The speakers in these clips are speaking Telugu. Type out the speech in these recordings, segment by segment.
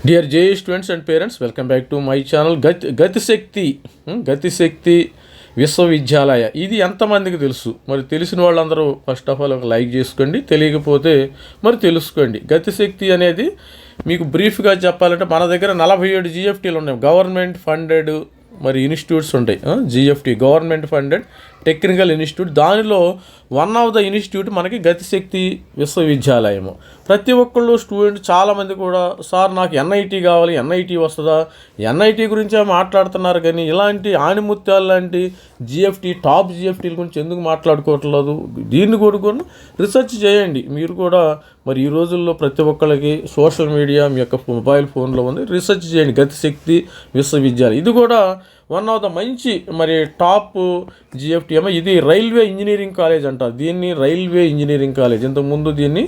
Dear JEE students and parents, welcome back to my channel. Gatishakti Vishwavidyalaya ఇది ఎంతమందికి తెలుసు? మరి తెలిసిన వాళ్ళందరూ ఫస్ట్ ఆఫ్ ఆల్ ఒక లైక్ చేసుకోండి, తెలియకపోతే మరి తెలుసుకోండి. గతిశక్తి అనేది మీకు బ్రీఫ్గా చెప్పాలంటే మన దగ్గర 47 జిఎఫ్టీలు ఉన్నాయి, గవర్నమెంట్ ఫండెడ్ మరి ఇన్స్టిట్యూట్స్ ఉంటాయి. GFT government funded technical institute, దానిలో వన్ ఆఫ్ ద ఇన్స్టిట్యూట్ మనకి గతిశక్తి విశ్వవిద్యాలయము. ప్రతి ఒక్కళ్ళు స్టూడెంట్ చాలామంది కూడా సార్ నాకు ఎన్ఐటీ కావాలి, ఎన్ఐటీ వస్తుందా, ఎన్ఐటీ గురించే మాట్లాడుతున్నారు కానీ ఇలాంటి ఆణిముత్యాలు లాంటి జిఎఫ్టీ టాప్ జిఎఫ్టీల గురించి ఎందుకు మాట్లాడుకోవట్లేదు? దీన్ని కూడా రీసెర్చ్ చేయండి మీరు కూడా. మరి ఈ రోజుల్లో ప్రతి ఒక్కరికి సోషల్ మీడియా మీ యొక్క మొబైల్ ఫోన్లో ఉంది, రీసెర్చ్ చేయండి. గతిశక్తి విశ్వవిద్యాలయం ఇది కూడా వన్ ఆఫ్ ద మంచి మరి టాప్ జిఎఫ్టీ ఏమో. ఇది రైల్వే ఇంజనీరింగ్ కాలేజ్ అంటారు దీన్ని, రైల్వే ఇంజనీరింగ్ కాలేజ్. ఇంతకుముందు దీన్ని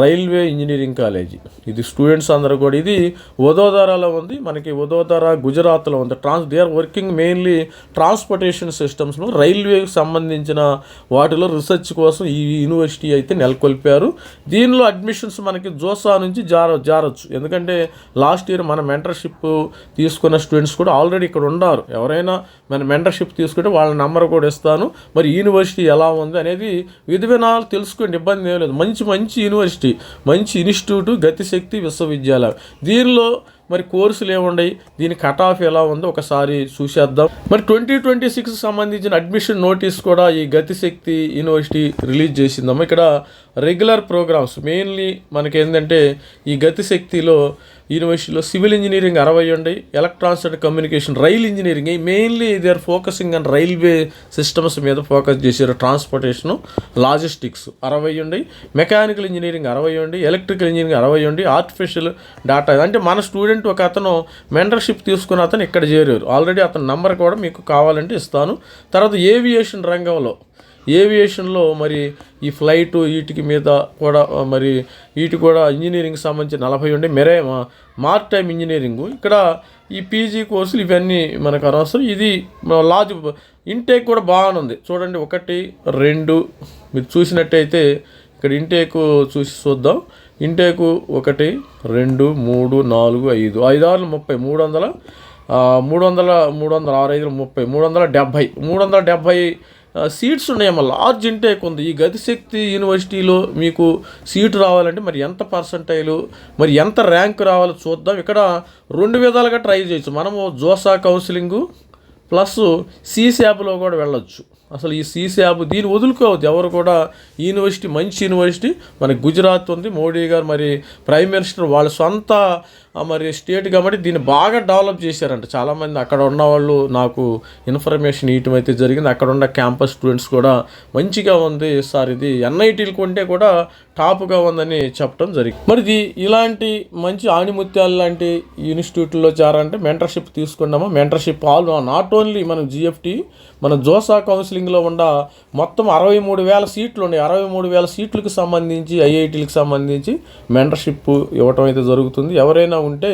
రైల్వే ఇంజనీరింగ్ కాలేజ్. ఇది స్టూడెంట్స్ అందరూ కూడా, ఇది వదోదరాలో ఉంది, మనకి వదోదర గుజరాత్లో ఉంది. They are working mainly transportation సిస్టమ్స్లో, రైల్వేకి సంబంధించిన వాటిలో రీసెర్చ్ కోసం ఈ యూనివర్సిటీ అయితే నెలకొల్పారు. దీనిలో అడ్మిషన్స్ మనకి జోసా నుంచి జారొచ్చు, ఎందుకంటే లాస్ట్ ఇయర్ మన మెంటర్షిప్ తీసుకున్న స్టూడెంట్స్ కూడా ఆల్రెడీ ఇక్కడ ఉన్నారు. ఎవరైనా మన మెంటర్షిప్ తీసుకుంటే వాళ్ళ నెంబర్ కూడా ఇస్తాను. మరి యూనివర్సిటీ ఎలా ఉంది అనేది విధానాలు తెలుసుకోండి, ఇబ్బంది ఏం లేదు. మంచి యూనివర్సిటీ, మంచి ఇన్స్టిట్యూట్ గతిశక్తి విశ్వవిద్యాలయం. దీనిలో మరి కోర్సులు ఏమున్నాయి, దీని కట్ ఆఫ్ ఎలా ఉందో ఒకసారి చూసేద్దాం. మరి 2026 సంబంధించిన అడ్మిషన్ నోటీస్ కూడా ఈ గతిశక్తి యూనివర్సిటీ రిలీజ్ చేసిందమ్మా. ఇక్కడ రెగ్యులర్ ప్రోగ్రామ్స్ మెయిన్లీ మనకి ఏంటంటే ఈ గతిశక్తిలో యూనివర్సిటీలో సివిల్ ఇంజనీరింగ్ 60 ఉండి, electronics and communication, rail engineering mainly they are focusing on railway systems మీద ఫోకస్ చేశారు. ట్రాన్స్పోర్టేషను, లాజిస్టిక్స్ 60 ఉండి, మెకానికల్ ఇంజనీరింగ్ 60 ఉండి, ఎలక్ట్రికల్ ఇంజనీరింగ్ 60 ఉండి, ఆర్టిఫిషియల్ డేటా. అంటే మన స్టూడెంట్ ఒక అతను మెంటర్షిప్ తీసుకున్న అతను ఇక్కడ చేరారు ఆల్రెడీ, అతని నెంబర్ కూడా మీకు కావాలంటే ఇస్తాను. తర్వాత ఏవియేషన్లో మరి ఈ ఫ్లైట్ వీటికి మీద కూడా మరి వీటి కూడా ఇంజనీరింగ్ సంబంధించి 40 ఉండి, మారిటైమ్ ఇంజనీరింగు. ఇక్కడ ఈ పీజీ కోర్సులు ఇవన్నీ మనకు అనవసరం. ఇది లాజ్ ఇంటేక్ కూడా బాగానుంది చూడండి. 1, 2 మీరు చూసినట్టయితే ఇక్కడ ఇంటేకు చూద్దాం. ఇంటేకు 1, 2, 3, 4, 5, 5, 6, 30, 370 సీట్స్ ఉన్నాయమ్మా. లార్జ్ ఇంటేక్ ఉంది. ఈ గతిశక్తి యూనివర్సిటీలో మీకు సీటు రావాలంటే మరి ఎంత పర్సంటైలు, మరి ఎంత ర్యాంక్ రావాలో చూద్దాం. ఇక్కడ 2 విధాలుగా ట్రై చేయొచ్చు. మనము జోసా కౌన్సిలింగు ప్లస్ సీశాప్లో కూడా వెళ్ళొచ్చు. అసలు ఈ సీశాప్ దీన్ని వదులుకోవద్దు ఎవరు కూడా. యూనివర్సిటీ మంచి యూనివర్సిటీ, మనకి గుజరాత్ ఉంది, మోడీ గారు మరి ప్రైమ్ మినిస్టర్ వాళ్ళ సొంత మరి స్టేట్ కాబట్టి దీన్ని బాగా డెవలప్ చేశారంట. చాలామంది అక్కడ ఉన్న వాళ్ళు నాకు ఇన్ఫర్మేషన్ ఇవ్వటం అయితే జరిగింది. అక్కడ ఉన్న క్యాంపస్ స్టూడెంట్స్ కూడా మంచిగా ఉంది సార్, ఇది ఎన్ఐటీలు కొంటే కూడా టాప్గా ఉందని చెప్పడం జరిగింది. మరి ఇది ఇలాంటి మంచి ఆణిముత్యాలు లాంటి ఇన్స్టిట్యూట్లో చేరాలంటే మెంటర్షిప్ తీసుకున్నామా. మెంటర్షిప్ నాట్ ఓన్లీ మనం జిఎఫ్టీ, మన జోసా కౌన్సిలింగ్లో ఉన్న మొత్తం 63,000 సీట్లు ఉన్నాయి. 63,000 సీట్లకు సంబంధించి ఐఐటీలకు సంబంధించి మెంటర్షిప్ ఇవ్వటం అయితే జరుగుతుంది. ఎవరైనా ఉంటే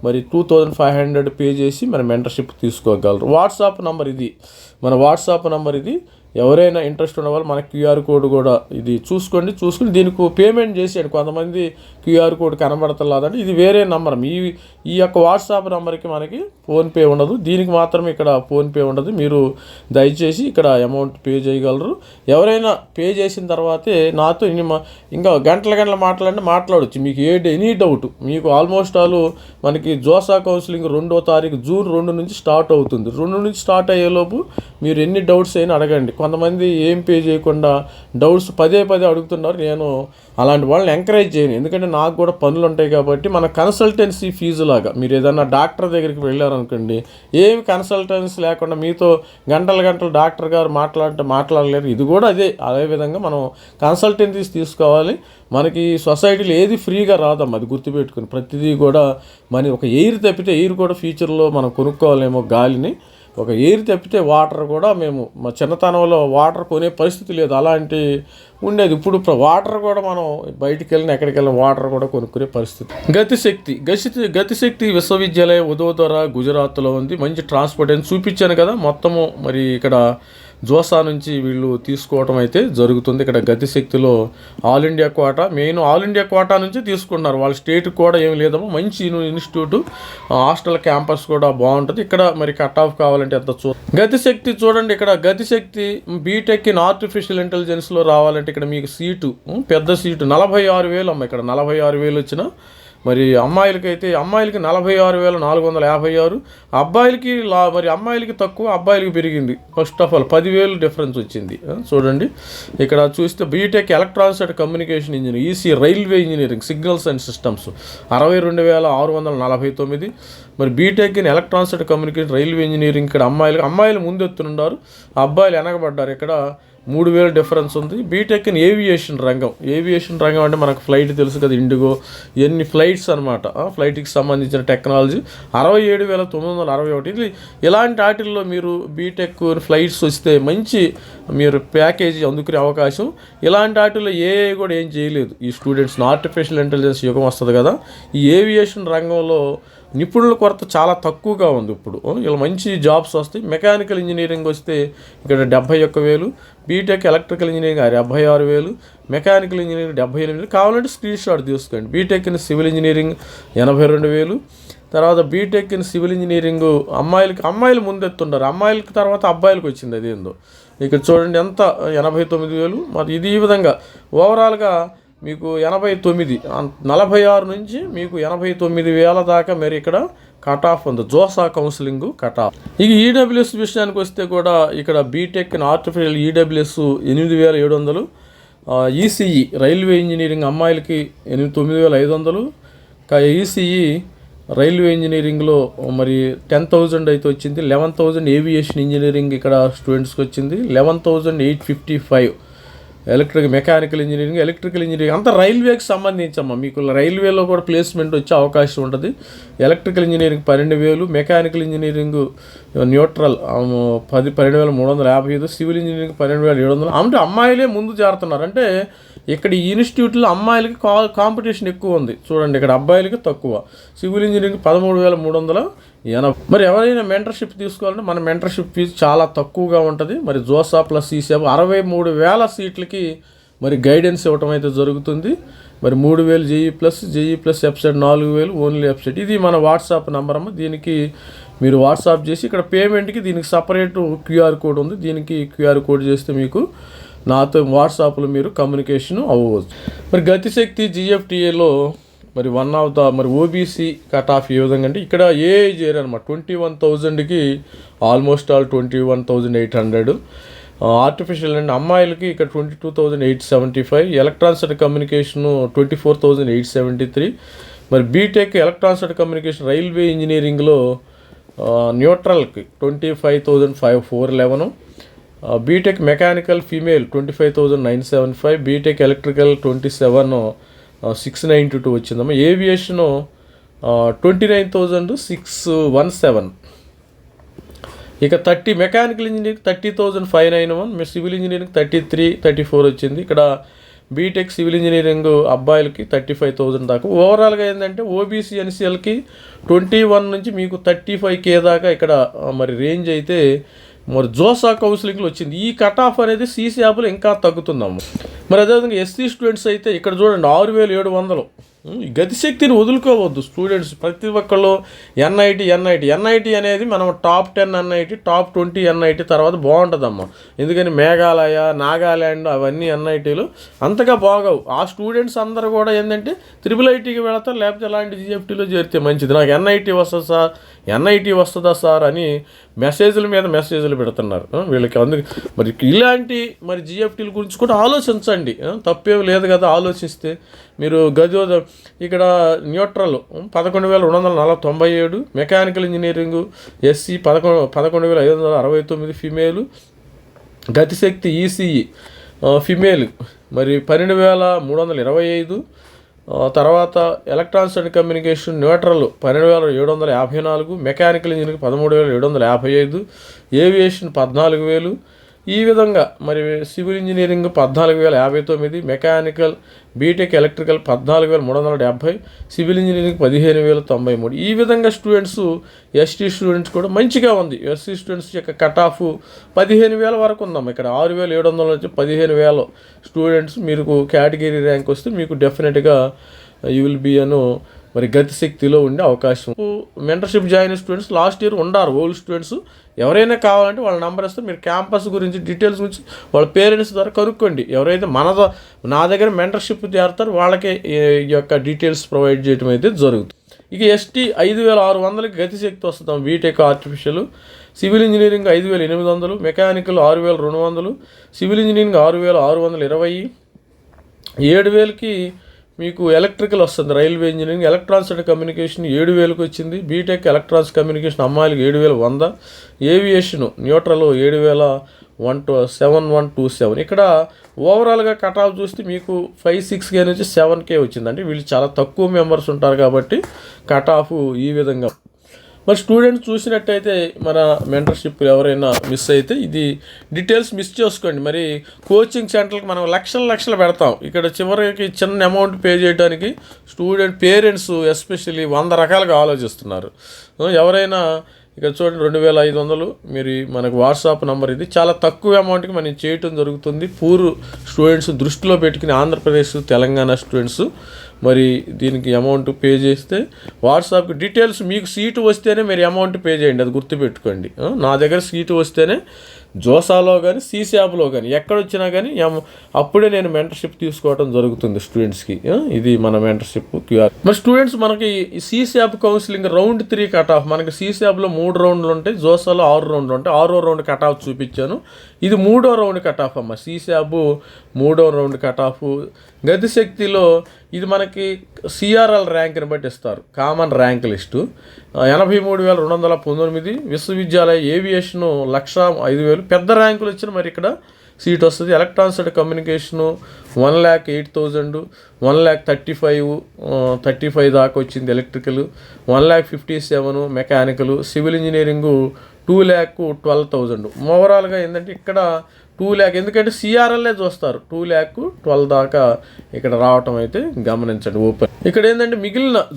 మరి 2500 పే చేసి మన మెంటర్షిప్ తీసుకోగలరు. వాట్సాప్ నంబర్ ఇది, మన వాట్సాప్ నంబర్ ఇది. ఎవరైనా ఇంట్రెస్ట్ ఉన్న వాళ్ళు మన క్యూఆర్ కోడ్ కూడా ఇది చూసుకుని దీనికి పేమెంట్ చేసేయండి. కొంతమంది క్యూఆర్ కోడ్ కనబడతలేదంటే ఇది వేరే నంబర్. ఈ యొక్క వాట్సాప్ నెంబర్కి మనకి ఫోన్పే ఉండదు, దీనికి మాత్రమే ఇక్కడ ఫోన్పే ఉండదు. మీరు దయచేసి ఇక్కడ అమౌంట్ పే చేయగలరు. ఎవరైనా పే చేసిన తర్వాతే నాతో ఇంకా గంటల మాట్లాడవచ్చు. మీకు ఎనీ డౌట్ మీకు ఆల్మోస్ట్ ఆల్ మనకి జోసా కౌన్సిలింగ్ 2వ తారీఖు జూన్ 2 నుంచి స్టార్ట్ అవుతుంది. 2 నుంచి స్టార్ట్ అయ్యేలోపు మీరు ఎన్ని డౌట్స్ అయినా అడగండి. కొంతమంది ఏం పే చేయకుండా డౌట్స్ పదే అడుగుతున్నారు. నేను అలాంటి వాళ్ళని ఎంకరేజ్ చేయను, ఎందుకంటే నాకు కూడా పనులు ఉంటాయి కాబట్టి. మన కన్సల్టెన్సీ ఫీజు లాగా మీరు ఏదన్నా డాక్టర్ దగ్గరికి వెళ్ళారనుకోండి, ఏమి కన్సల్టెన్సీ లేకుండా మీతో గంటలు డాక్టర్ గారు మాట్లాడలేరు. ఇది కూడా అదే విధంగా మనం కన్సల్టెన్సీస్ తీసుకోవాలి. మనకి సొసైటీలో ఏది ఫ్రీగా రాదమ్మా, అది గుర్తుపెట్టుకుని. ప్రతిదీ కూడా ఒక ఎయిర్ తప్పితే ఎయిర్ కూడా ఫ్యూచర్లో మనం కొనుక్కోవాలేమో గాలిని. ఒక ఎయిర్ తప్పితే వాటర్ కూడా మేము మా చిన్నతనంలో వాటర్ కొనే పరిస్థితి లేదు, అలాంటి ఉండేది. ఇప్పుడు వాటర్ కూడా మనం బయటికి ఎక్కడికి వెళ్ళిన వాటర్ కూడా కొనుక్కునే పరిస్థితి. గతిశక్తి విశ్వవిద్యాలయం వదోదర గుజరాత్లో ఉంది. మంచి ట్రాన్స్పోర్ట్ అని చూపించాను కదా మొత్తము. మరి ఇక్కడ జోసా నుంచి వీళ్ళు తీసుకోవడం అయితే జరుగుతుంది. ఇక్కడ గతిశక్తిలో all India quota, main all India quota నుంచి తీసుకుంటున్నారు. వాళ్ళ స్టేట్ కూడా ఏమి లేదమ్మా, మంచి ఇన్స్టిట్యూట్, హాస్టల్ క్యాంపస్ కూడా బాగుంటుంది. ఇక్కడ మరి కట్ ఆఫ్ కావాలంటే ఎంత గతిశక్తి చూడండి. ఇక్కడ గతిశక్తి బీటెక్ ఇన్ ఆర్టిఫిషియల్ ఇంటెలిజెన్స్లో రావాలంటే ఇక్కడ మీకు సీటు, పెద్ద సీటు 46,000 అమ్మ. ఇక్కడ 46,000 వచ్చిన మరి అమ్మాయిలకి 46,456, అబ్బాయిలకి మరి అమ్మాయిలకి తక్కువ, అబ్బాయిలకి పెరిగింది. ఫస్ట్ ఆఫ్ ఆల్ 10,000 డిఫరెన్స్ వచ్చింది. చూడండి ఇక్కడ చూస్తే BTech electronics and communication engineering, EC railway engineering, signals and systems 62,649. మరి BTech in electronics and communication railway engineering ఇక్కడ అమ్మాయిలు ముందెత్తునున్నారు, అబ్బాయిలు వెనకబడ్డారు. ఇక్కడ 3,000 డిఫరెన్స్ ఉంది. బీటెక్ ఇన్ ఏవియేషన్ రంగం అంటే మనకు ఫ్లైట్ తెలుసు కదా, ఇండిగో, ఎన్ని ఫ్లైట్స్ అనమాట, ఫ్లైట్కి సంబంధించిన టెక్నాలజీ 67,961. ఇలాంటి వాటిల్లో మీరు బీటెక్ ఫ్లైట్స్ వస్తే మంచి మీరు ప్యాకేజీ అందుకునే అవకాశం. ఇలాంటి వాటిల్లో ఏఐ కూడా ఏం చేయలేదు ఈ స్టూడెంట్స్ని. ఆర్టిఫిషియల్ ఇంటెలిజెన్స్ యుగం వస్తుంది కదా, ఈ ఏవియేషన్ రంగంలో నిపుణుల కొరత చాలా తక్కువగా ఉంది ఇప్పుడు. ఇలా మంచి జాబ్స్ వస్తాయి. మెకానికల్ ఇంజనీరింగ్ వస్తే ఇక్కడ 71,000, BTech electrical engineering 76,000, mechanical engineering 78,000. కావాలంటే స్క్రీన్ షాట్ తీసుకోండి. BTech in civil engineering 82,000. తర్వాత బీటెక్ ఇన్ సివిల్ ఇంజనీరింగ్ అమ్మాయిలు ముందెత్తుంటారు, అమ్మాయిలకి తర్వాత అబ్బాయిలకు వచ్చింది. అదేందో ఇక్కడ చూడండి ఎంత 89,000. మరి ఇది ఈ విధంగా ఓవరాల్గా మీకు 89, 46 నుంచి మీకు 89,000 దాకా మరి ఇక్కడ కట్ ఆఫ్ ఉంది. JoSAA counselling cut off. ఇక ఈడబ్ల్యూఎస్ విషయానికి వస్తే కూడా ఇక్కడ BTech in artificial EWS 8,700, ECE railway engineering అమ్మాయిలకి 9,500, ఈసీఈ రైల్వే ఇంజనీరింగ్లో మరి 10,000 అయితే వచ్చింది. 11,000 ఏవియేషన్ ఇంజనీరింగ్ ఇక్కడ స్టూడెంట్స్కి వచ్చింది. 11,855 మెకానికల్ ఇంజనీరింగ్ అంతా రైల్వేకి సంబంధించమ్మా. మీకు రైల్వేలో కూడా ప్లేస్మెంట్ వచ్చే అవకాశం ఉంటుంది. Electrical engineering 12,000, mechanical engineering neutral 12,355, civil engineering 12,700. అంటే అమ్మాయిలే ముందు చేరుతున్నారు. అంటే ఇక్కడ ఈ ఇన్స్టిట్యూట్లో అమ్మాయిలకి కాంపిటీషన్ ఎక్కువ ఉంది. చూడండి ఇక్కడ అబ్బాయిలకి తక్కువ. Civil engineering 13,380. మరి ఎవరైనా మెంటర్షిప్ తీసుకోవాలంటే మన మెంటర్షిప్ ఫీజు చాలా తక్కువగా ఉంటుంది. మరి జోసా ప్లస్ ఈసేపు 63,000 సీట్లకి మరి గైడెన్స్ ఇవ్వటం అయితే జరుగుతుంది. మరి 3,000 JEE plus website 4,000 only website. ఇది మన వాట్సాప్ నెంబర్ అమ్మ. దీనికి మీరు వాట్సాప్ చేసి ఇక్కడ పేమెంట్కి దీనికి సపరేట్ క్యూఆర్ కోడ్ ఉంది. దీనికి క్యూఆర్ కోడ్ చేస్తే మీకు నాతో వాట్సాప్లో మీరు కమ్యూనికేషన్ అవ్వవచ్చు. మరి గతిశక్తి జిఎఫ్టిఏలో మరి వన్ ఆఫ్ ద మరి ఓబీసీ కట్ ఆఫ్ ఏ విధంగా అంటే ఇక్కడ ఏఐ చేరనమాట 21,000కి ఆల్మోస్ట్ ఆల్ 21,800. ఆర్టిఫిషియల్ అండ్ అమ్మాయిలకి ఇక్కడ 22,875. Electronics and communication 24,873. మరి BTech electronics and communication railway ఇంజనీరింగ్లో న్యూట్రల్కి 25,411. BTech mechanical female 25,975. BTech electrical 27,692 వచ్చిందమ్మా. ఏవియేషను 29,617. ఇక 30 మెకానికల్ ఇంజనీరింగ్ 30,591. సివిల్ ఇంజనీరింగ్ 34 వచ్చింది. ఇక్కడ బీటెక్ సివిల్ ఇంజనీరింగ్ అబ్బాయిలకి 35,000 దాకా. ఓవరాల్గా ఏంటంటే ఓబీసీ ఎన్సీఎల్కి 21 నుంచి మీకు 35K దాకా ఇక్కడ మరి రేంజ్ అయితే మరి జోసా కౌన్సిలింగ్లో వచ్చింది. ఈ కట్ ఆఫ్ అనేది సీసీఆప్లో ఇంకా తగ్గుతుందమ్మ. మరి అదేవిధంగా ఎస్సీ స్టూడెంట్స్ అయితే ఇక్కడ చూడండి 6,700. ఈ గతిశక్తిని వదులుకోవద్దు స్టూడెంట్స్ ప్రతి ఒక్కళ్ళు. ఎన్ఐటి అనేది మనం టాప్ 10 ఎన్ఐటి, టాప్ 20 ఎన్ఐటి తర్వాత బాగుంటుందమ్మా. ఎందుకని మేఘాలయ, నాగాల్యాండ్ అవన్నీ ఎన్ఐటీలు అంతగా బాగోవు. ఆ స్టూడెంట్స్ అందరూ కూడా ఏంటంటే IIITకి వెళతారు, లేకపోతే అలాంటి జిఎఫ్టీలో చేరితే మంచిది. నాకు ఎన్ఐటి వస్తుందా సార్ అని మెసేజ్ల మీద మెసేజ్లు పెడుతున్నారు వీళ్ళకి. అందుకు మరి ఇలాంటి మరి జిఎఫ్టీల గురించి కూడా ఆలోచించండి, తప్పేం లేదు కదా. ఆలోచిస్తే మీరు ఇక్కడ neutral 11,297. Mechanical engineering SC 11,569 female. Gatishakti ECE female మరి 12,325. తర్వాత electronics and communication neutral 12,754. Mechanical engineering 13,755. Aviation 14,000. ఈ విధంగా మరి civil engineering 14,059, mechanical BTech electrical 14,370, civil engineering 15,093. ఈ విధంగా స్టూడెంట్స్ ఎస్టీ స్టూడెంట్స్ కూడా మంచిగా ఉంది. ఎస్సీ స్టూడెంట్స్ యొక్క కట్ ఆఫ్ 15,000 వరకు ఉందాం. ఇక్కడ 6,700 నుంచి 15,000 స్టూడెంట్స్ మీకు కేటగిరీ ర్యాంక్ వస్తే మీకు డెఫినెట్గా యూ విల్ బీ అను మరి గతిశక్తిలో ఉండే అవకాశం. Mentorship join students last year ఉండారు. ఓల్డ్ స్టూడెంట్స్ ఎవరైనా కావాలంటే వాళ్ళ నెంబర్ ఇస్తే మీరు క్యాంపస్ గురించి డీటెయిల్స్ గురించి వాళ్ళ పేరెంట్స్ ద్వారా కనుక్కోండి. ఎవరైతే నా దగ్గర మెంటర్షిప్ చేరుతారో వాళ్ళకే ఈ యొక్క డీటెయిల్స్ ప్రొవైడ్ చేయడం అయితే జరుగుతుంది. ఇక ఎస్టీ 5,600కి గతిశక్తి వస్తాం. BTech artificial, civil engineering 5,800, mechanical 6,200, civil engineering 6,620, 7,000కి మీకు ఎలక్ట్రికల్ వస్తుంది. Railway engineering, electronics and communication 7,000కి వచ్చింది. బీటెక్ ఎలక్ట్రానిక్స్ కమ్యూనికేషన్ అమ్మాయిలకి 7,100, ఏవియేషన్ న్యూట్రల్ 7,127. ఇక్కడ ఓవరాల్గా కట్ ఆఫ్ చూస్తే మీకు 5-6K నుంచి 7K వచ్చింది. అంటే వీళ్ళు చాలా తక్కువ మెంబర్స్ ఉంటారు కాబట్టి కట్ ఆఫ్ ఈ విధంగా. మరి స్టూడెంట్స్ చూసినట్టయితే మన మెంటర్షిప్ ఎవరైనా మిస్ అయితే ఇది డీటెయిల్స్ మిస్ చేసుకోండి. మరి కోచింగ్ సెంటర్కి మనం లక్షలు పెడతాం. ఇక్కడ చివరికి చిన్న అమౌంట్ పే చేయడానికి స్టూడెంట్ పేరెంట్స్ ఎస్పెషల్లీ 100 రకాలుగా ఆలోచిస్తున్నారు. ఎవరైనా ఇక్కడ చూడండి 2,500 మీరు మనకు వాట్సాప్ నెంబర్ ఇది. చాలా తక్కువ అమౌంట్కి మనం చేయటం జరుగుతుంది. పూర్ స్టూడెంట్స్ దృష్టిలో పెట్టుకుని ఆంధ్రప్రదేశ్ తెలంగాణ స్టూడెంట్స్ మరి దీనికి అమౌంట్ పే చేస్తే వాట్సాప్కి డీటెయిల్స్ మీకు సీటు వస్తేనే మీరు అమౌంట్ పే చేయండి. అది గుర్తుపెట్టుకోండి. నా దగ్గర సీటు వస్తేనే జోసాలో కానీ సీశాప్లో కానీ ఎక్కడొచ్చినా కానీ అప్పుడే నేను మెంటర్షిప్ తీసుకోవడం జరుగుతుంది స్టూడెంట్స్కి. ఇది మన మెంటర్షిప్ క్యూఆర్. మరి స్టూడెంట్స్ మనకి సీశాప్ కౌన్సిలింగ్ రౌండ్ 3 కట్ ఆఫ్. మనకి సీశాప్లో 3 రౌండ్లు ఉంటాయి, జోసాలో 6 రౌండ్లు ఉంటాయి. 6వ రౌండ్ కట్ ఆఫ్ చూపించాను. ఇది 3వ రౌండ్ కట్ ఆఫ్ అమ్మ. సీశాప్ 3వ రౌండ్ కట్ ఆఫ్. గతిశక్తిలో ఇది మనకి సిఆర్ఎల్ ర్యాంక్ని బట్టి ఇస్తారు. Common rank list 83,219. విశ్వవిద్యాలయ ఏవియేషను 1,05,000. పెద్ద ర్యాంకులు వచ్చిన మరి ఇక్కడ సీట్ వస్తుంది. ఎలక్ట్రానిక్స్ అండ్ కమ్యూనికేషను 1,08,000, 1,35 దాకా వచ్చింది. Electrical 1,57, mechanical. Civil engineering 2,12,000. ఓవరాల్గా ఏంటంటే ఇక్కడ 2 lakh, ఎందుకంటే సిఆర్ఎల్ఏ చూస్తారు. 2,12 దాకా ఇక్కడ రావటం అయితే గమనించండి. ఓపెన్ ఇక్కడ ఏంటంటే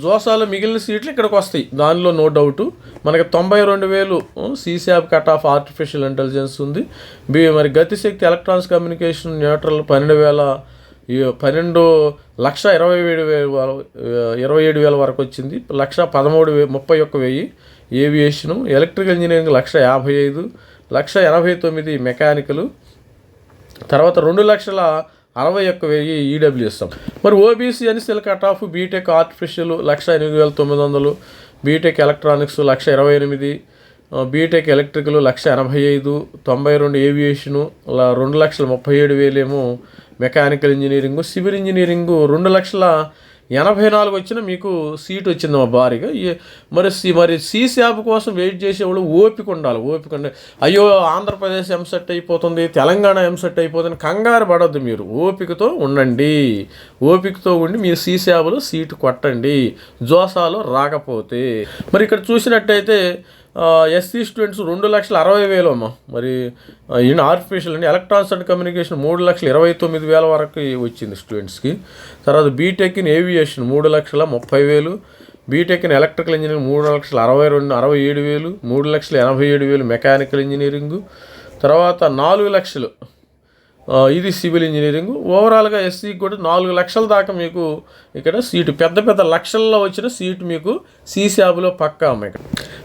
జోసాలో మిగిలిన సీట్లు ఇక్కడికి వస్తాయి, దానిలో నో డౌట్. మనకి 92,000 సీశాప్ కట్ ఆఫ్ ఆర్టిఫిషియల్ ఇంటెలిజెన్స్ ఉంది. మరి గతిశక్తి ఎలక్ట్రానిక్స్ కమ్యూనికేషన్ న్యూట్రల్ 12,27,000 వరకు వచ్చింది. 1,13,31,000 ఏవియేషను. Electrical engineering 1,55,000, 1,89,000 mechanical. తర్వాత 2,61,000 ఈడబ్ల్యూఎస్. మరి ఓబీసీ అని సెల్ cut off. BTech artificial 1,08,900, BTech electronics 1,28,000, BTech electrical 1,85,000, 92 aviation 2,37,000 ఏమో మెకానికల్ ఇంజనీరింగు. సివిల్ ఇంజనీరింగు 2,84,000 వచ్చిన మీకు సీట్ వచ్చింది మా భారీగా. మరి సీశాప్ కోసం వెయిట్ చేసేవాళ్ళు ఓపిక ఉండాలి. అయ్యో ఆంధ్రప్రదేశ్ ఎంసెట్ అయిపోతుంది, తెలంగాణ ఎంసెట్ అయిపోతుంది, కంగారు పడద్దు. మీరు ఓపికతో ఉండండి. ఓపికతో ఉండి మీరు సీశాప్లో సీటు కొట్టండి జోసాలో రాకపోతే. మరి ఇక్కడ చూసినట్టయితే ఎస్సీ స్టూడెంట్స్ 2,60,000 అమ్మ. మరి ఈయన ఆర్టిఫిషియల్ అండి. ఎలక్ట్రానిక్స్ అండ్ కమ్యూనికేషన్ 3,29,000 వరకు వచ్చింది స్టూడెంట్స్కి. తర్వాత BTech in aviation 3,30,000, BTech in electrical engineering 3,67,000, 3,87,000 mechanical engineering. తర్వాత 4 లక్షలు ఇది సివిల్ ఇంజనీరింగ్. ఓవరాల్గా ఎస్సీకి కూడా 4 లక్షల దాకా మీకు ఇక్కడ సీటు, పెద్ద లక్షల్లో వచ్చిన సీటు మీకు సీశాబ్లో పక్కా అమ్మ ఇక్కడ.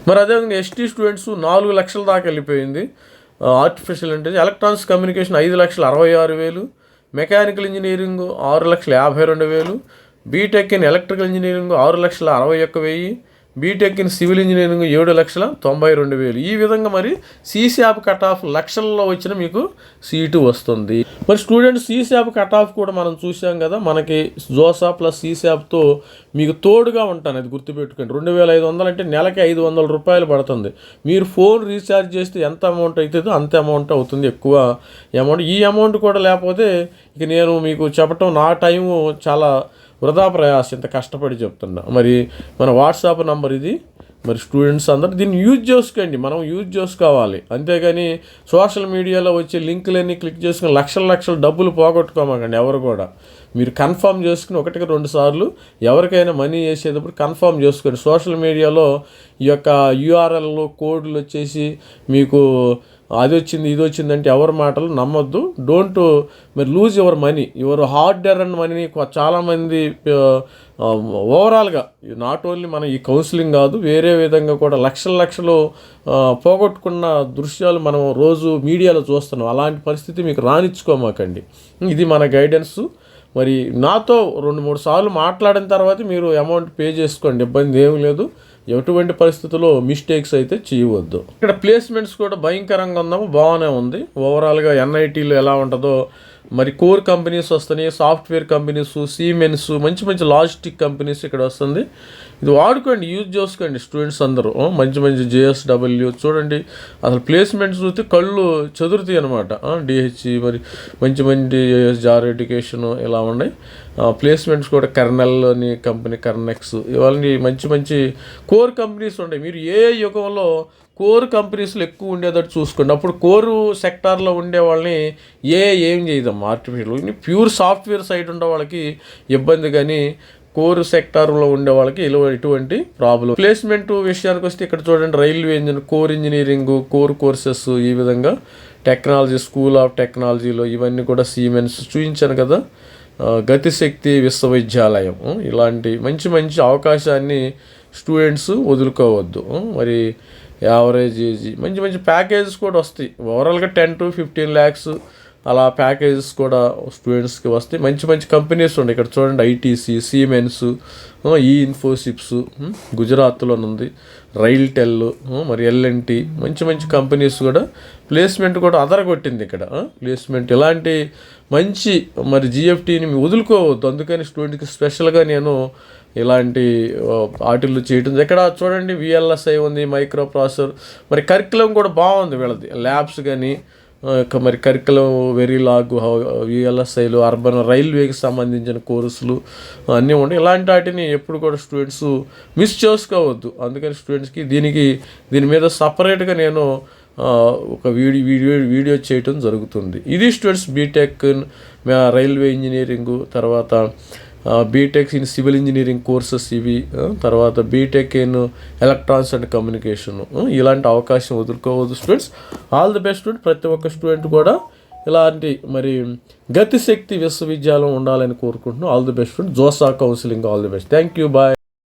మరి అదేవిధంగా ఎస్టీ స్టూడెంట్స్ 4 లక్షల దాకా వెళ్ళిపోయింది. Artificial intelligence electronics communication 5,66,000, mechanical engineering 6,52,000, BTech in electrical engineering 6,61,000, BTech in civil engineering 7,92,000. ఈ విధంగా మరి సీశాప్ కట్ ఆఫ్ లక్షల్లో వచ్చిన మీకు సీటు వస్తుంది. మరి స్టూడెంట్స్ సీశాప్ కట్ ఆఫ్ కూడా మనం చూసాం కదా. మనకి జోసా ప్లస్ సీశాప్తో మీకు తోడుగా ఉంటాను, అది గుర్తుపెట్టుకోండి. 2,500 అంటే నెలకి 500 రూపాయలు పడుతుంది. మీరు ఫోన్ రీఛార్జ్ చేస్తే ఎంత అమౌంట్ అవుతుందో అంత అమౌంట్ అవుతుంది, ఎక్కువ అమౌంట్. ఈ అమౌంట్ కూడా లేకపోతే ఇక నేను మీకు చెప్పటం నా టైము చాలా వృధా ప్రయాసం, ఇంత కష్టపడి చెప్తున్నా. మరి మన వాట్సాప్ నంబర్ ఇది. మరి స్టూడెంట్స్ అందరూ దీన్ని యూజ్ చేసుకోండి, మనం యూజ్ చేసుకోవాలి. అంతేగాని సోషల్ మీడియాలో వచ్చే లింకులన్నీ క్లిక్ చేసుకుని లక్షల డబ్బులు పోగొట్టుకోమాకండి ఎవరు కూడా. మీరు కన్ఫర్మ్ చేసుకుని 1-2 సార్లు ఎవరికైనా మనీ వేసేటప్పుడు కన్ఫర్మ్ చేసుకోండి. సోషల్ మీడియాలో ఈ యొక్క యూఆర్ఎల్ కోడ్లు వచ్చేసి మీకు అది వచ్చింది ఇది వచ్చిందంటే ఎవరి మాటలు నమ్మొద్దు. డోంట్ మరి lose your money, your hard earned మనీని చాలామంది ఓవరాల్గా నాట్ ఓన్లీ మన ఈ కౌన్సిలింగ్ కాదు, వేరే విధంగా కూడా లక్షలు పోగొట్టుకున్న దృశ్యాలు మనం రోజు మీడియాలో చూస్తున్నాం. అలాంటి పరిస్థితి మీకు రానిచ్చుకోమాకండి. ఇది మన గైడెన్సు. మరి నాతో 2-3 సార్లు మాట్లాడిన తర్వాత మీరు అమౌంట్ పే చేసుకోండి, ఇబ్బంది ఏమీ లేదు. ఎటువంటి పరిస్థితుల్లో మిస్టేక్స్ అయితే చేయవద్దు. ఇక్కడ ప్లేస్మెంట్స్ కూడా భయంకరంగా ఉందాము, బాగానే ఉంది. ఓవరాల్గా ఎన్ఐటీలో ఎలా ఉంటుందో మరి కోర్ కంపెనీస్ వస్తున్నాయి, సాఫ్ట్వేర్ కంపెనీస్, సిమెన్స్, మంచి లాజిస్టిక్ కంపెనీస్ ఇక్కడ వస్తుంది. ఇది వాడుకోండి, యూజ్ చేసుకోండి స్టూడెంట్స్ అందరూ. మంచి JSW చూడండి, అసలు ప్లేస్మెంట్స్ చూస్తే కళ్ళు చెదురుతాయి అనమాట. DHE మరి మంచి జార్ ఎడ్యుకేషను ఇలా ఉన్నాయి. ప్లేస్మెంట్స్ కూడా కర్నెల్ అని కంపెనీ, కర్నెక్స్, ఇవన్నీ మంచి కోర్ కంపెనీస్ ఉన్నాయి. మీరు ఏ యుగంలో కోర్ కంపెనీస్లో ఎక్కువ ఉండేటట్టు చూసుకోండి. అప్పుడు కోరు సెక్టార్లో ఉండే వాళ్ళని ఏం చేయదాం ఆర్టిఫిషియల్. ప్యూర్ సాఫ్ట్వేర్ సైడ్ ఉండే వాళ్ళకి ఇబ్బంది, కానీ కోర్ సెక్టార్లో ఉండే వాళ్ళకి ఎటువంటి ప్రాబ్లం. ప్లేస్మెంట్ విషయానికి వస్తే ఇక్కడ చూడండి, railway engine, core engineering, core courses, ఈ విధంగా టెక్నాలజీ, స్కూల్ ఆఫ్ టెక్నాలజీలో ఇవన్నీ కూడా సిమెన్స్ చూపించాను కదా. గతిశక్తి విశ్వవిద్యాలయం, ఇలాంటి మంచి అవకాశాన్ని స్టూడెంట్స్ వదులుకోవద్దు. మరి యావరేజ్ ఏజ్ మంచి ప్యాకేజెస్ కూడా వస్తాయి. ఓవరాల్గా 10 to 15 lakhs అలా ప్యాకేజెస్ కూడా స్టూడెంట్స్కి వస్తాయి. మంచి కంపెనీస్ ఉన్నాయి ఇక్కడ చూడండి, ITC, సిమెన్స్, ఇన్ఫోసిప్స్ గుజరాత్లో ఉంది, రైల్టెల్, మరి L&T, మంచి కంపెనీస్ కూడా ప్లేస్మెంట్ కూడా అదరగొట్టింది ఇక్కడ. ప్లేస్మెంట్ ఇలాంటి మంచి మరి GFTని వదులుకోవద్దు. అందుకని స్టూడెంట్కి స్పెషల్గా నేను ఇలాంటి వాటిల్లో చేయటం. ఇక్కడ చూడండి, VLSI ఉంది, మైక్రో ప్రాసెసర్, మరి కరికులం కూడా బాగుంది వీళ్ళది, ల్యాబ్స్ కానీ మరి కరికులం వెరీలాగ్, VLSIలు, అర్బన్ రైల్వేకి సంబంధించిన కోర్సులు అన్నీ ఉన్నాయి. ఇలాంటి వాటిని ఎప్పుడు కూడా స్టూడెంట్స్ మిస్ చేసుకోవద్దు. అందుకని స్టూడెంట్స్కి దీని మీద సపరేట్గా నేను ఒక వీడియో చేయటం జరుగుతుంది. ఇది స్టూడెంట్స్ బీటెక్ రైల్వే ఇంజనీరింగు, తర్వాత BTech in civil engineering courses ఇవి, తర్వాత BTech in electronics and communication. ఇలాంటి అవకాశం వదులుకోవద్దు students. All the best student. ప్రతి ఒక్క స్టూడెంట్ కూడా ఇలాంటి మరి గతిశక్తి విశ్వవిద్యాలయం ఉండాలని కోరుకుంటున్నాను. All the best student. JoSAA counselling, all the best. Thank you, bye.